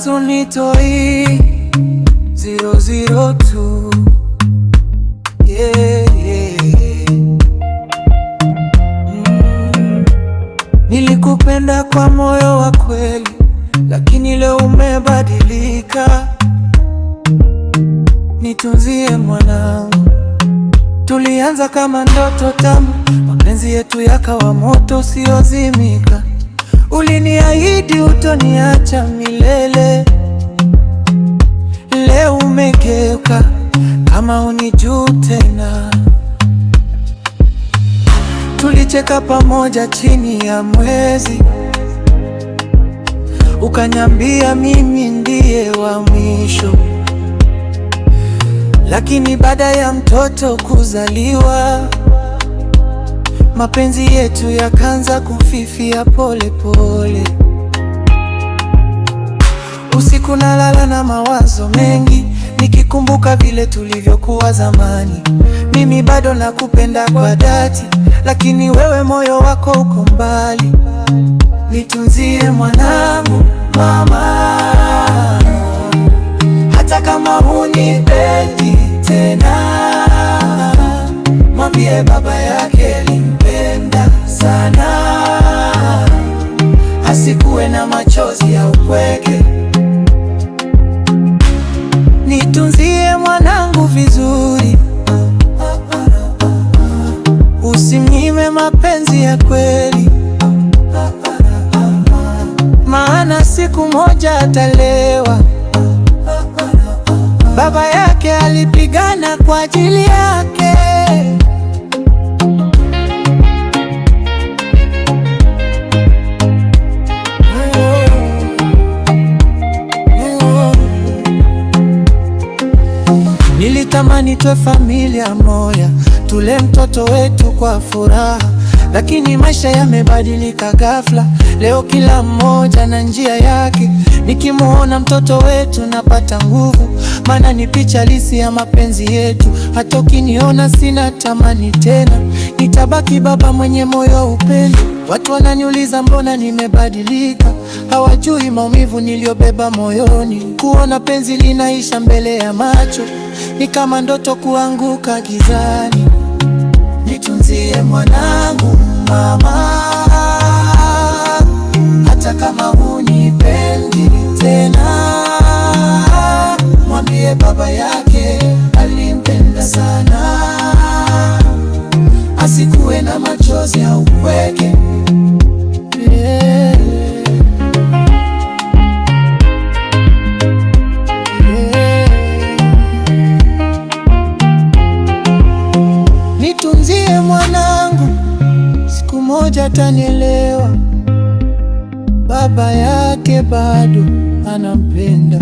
Santonitoi 002. Yeah, yeah. Nilikupenda kwa moyo wa kweli, lakini leo umebadilika. Nitunzie mwanangu, tulianza kama ndoto tamu, mapenzi yetu yakawa moto usiozimika. Uliniahidi utoniacha milele, leo umegeuka kama unijui tena. Tulicheka pamoja chini ya mwezi, ukaniambia mimi ndiye wa mwisho. Lakini baada ya mtoto kuzaliwa, mapenzi yetu yakaanza kufifia pole pole. Usiku nalala na mawazo mengi, nikikumbuka vile tulivyokuwa zamani. Mimi bado nakupenda kwa dhati, lakini wewe moyo wako uko mbali. Nitunzie mwanangu mama, hata kama hunipendi tena. Mwambie baba yake alimpenda sana, asikuwe na machozi ya upweke. Nitunzie mwanangu vizuri, usimnyime mapenzi ya kweli, maana siku moja atalewa. Baba yake alipigana kwa ajili yake. Nilitamani tuwe familia moja, tule mtoto wetu kwa furaha, lakini maisha yamebadilika ghafla. Leo kila mmoja na njia yake. Nikimuona mtoto wetu napata nguvu, maana ni picha halisi ya mapenzi yetu. Hata ukiniona sina tamani tena, nitabaki baba mwenye moyo upendo. Watu wananiuliza mbona nimebadilika, hawajui maumivu niliyobeba moyoni. Kuona penzi linaisha mbele ya macho ni kama ndoto kuanguka gizani. Nitunzie mwanangu mama, hata kama hunipendi tena. Mwambie baba yake alimpenda sana, asikuwe na machozi ya upweke. Yeah. Nitunzie mwanangu, siku moja atanielewa. Baba yake bado anampenda.